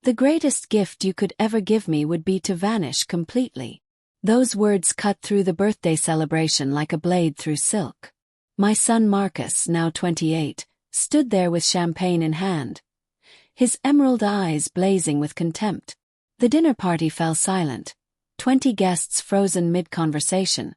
The greatest gift you could ever give me would be to vanish completely. Those words cut through the birthday celebration like a blade through silk. My son Marcus, now 28, stood there with champagne in hand, his emerald eyes blazing with contempt. The dinner party fell silent, 20 guests frozen mid-conversation,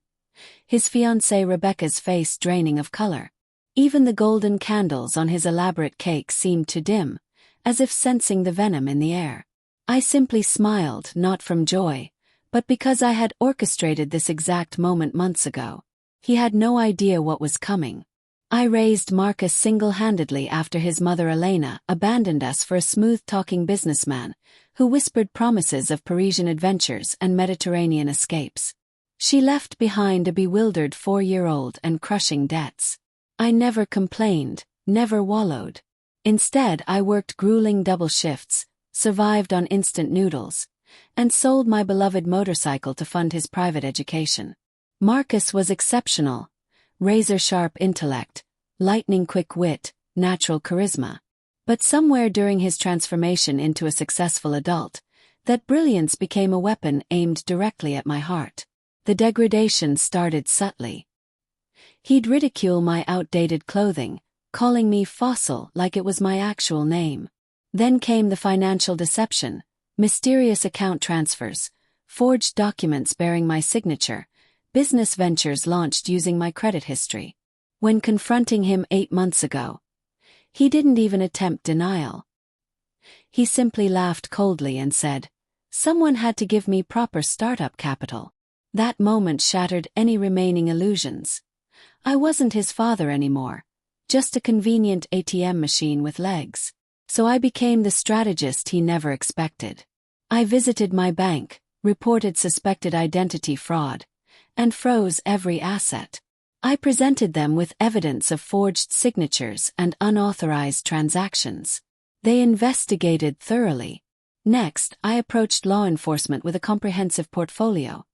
his fiancée Rebecca's face draining of color. Even the golden candles on his elaborate cake seemed to dim, as if sensing the venom in the air. I simply smiled, not from joy, but because I had orchestrated this exact moment months ago. He had no idea what was coming. I raised Marcus single-handedly after his mother Elena abandoned us for a smooth-talking businessman who whispered promises of Parisian adventures and Mediterranean escapes. She left behind a bewildered 4-year-old and crushing debts. I never complained, never wallowed. Instead, I worked grueling double shifts, survived on instant noodles, and sold my beloved motorcycle to fund his private education. Marcus was exceptional. Razor-sharp intellect, lightning-quick wit, natural charisma. But somewhere during his transformation into a successful adult, that brilliance became a weapon aimed directly at my heart. The degradation started subtly. He'd ridicule my outdated clothing, calling me fossil like it was my actual name. Then came the financial deception, mysterious account transfers, forged documents bearing my signature, business ventures launched using my credit history. When confronting him 8 months ago, he didn't even attempt denial. He simply laughed coldly and said, "Someone had to give me proper startup capital." That moment shattered any remaining illusions. I wasn't his father anymore, just a convenient ATM machine with legs. So I became the strategist he never expected. I visited my bank, reported suspected identity fraud, and froze every asset. I presented them with evidence of forged signatures and unauthorized transactions. They investigated thoroughly. Next, I approached law enforcement with a comprehensive portfolio.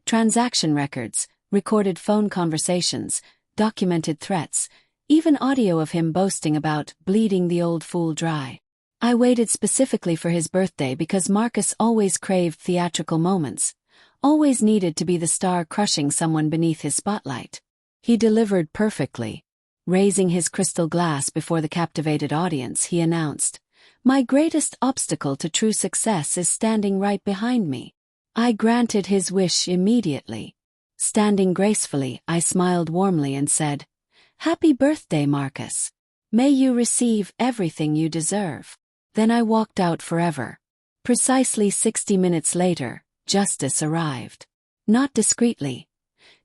Transaction records, recorded phone conversations, documented threats, even audio of him boasting about bleeding the old fool dry. I waited specifically for his birthday because Marcus always craved theatrical moments, always needed to be the star crushing someone beneath his spotlight. He delivered perfectly. Raising his crystal glass before the captivated audience, he announced, "My greatest obstacle to true success is standing right behind me." I granted his wish immediately. Standing gracefully, I smiled warmly and said, "Happy birthday, Marcus. May you receive everything you deserve." Then I walked out forever. Precisely 60 minutes later, justice arrived. Not discreetly.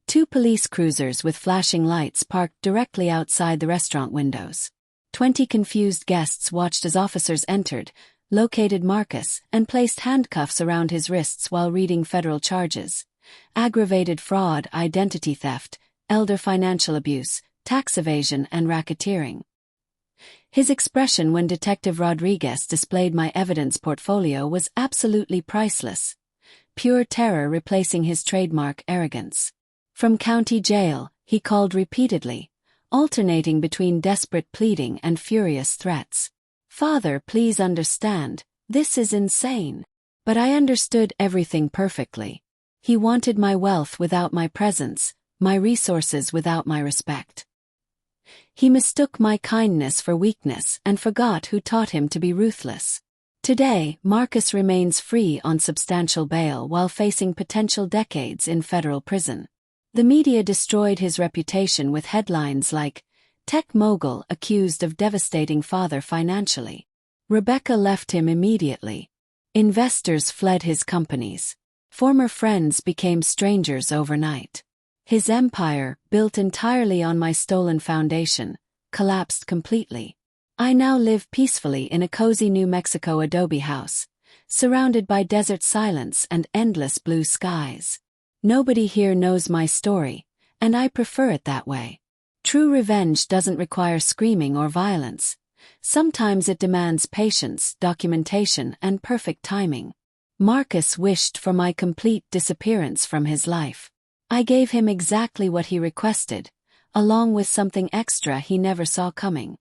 2 police cruisers with flashing lights parked directly outside the restaurant windows. 20 confused guests watched as officers entered, located Marcus, and placed handcuffs around his wrists while reading federal charges: aggravated fraud, identity theft, elder financial abuse, tax evasion, and racketeering. His expression when Detective Rodriguez displayed my evidence portfolio was absolutely priceless. Pure terror replacing his trademark arrogance. From county jail, he called repeatedly, alternating between desperate pleading and furious threats. "Father, please understand, this is insane." But I understood everything perfectly. He wanted my wealth without my presence, my resources without my respect. He mistook my kindness for weakness and forgot who taught him to be ruthless. Today, Marcus remains free on substantial bail while facing potential decades in federal prison. The media destroyed his reputation with headlines like, "Tech mogul accused of devastating father financially." Rebecca left him immediately. Investors fled his companies. Former friends became strangers overnight. His empire, built entirely on my stolen foundation, collapsed completely. I now live peacefully in a cozy New Mexico adobe house, surrounded by desert silence and endless blue skies. Nobody here knows my story, and I prefer it that way. True revenge doesn't require screaming or violence. Sometimes it demands patience, documentation, and perfect timing. Marcus wished for my complete disappearance from his life. I gave him exactly what he requested, along with something extra he never saw coming.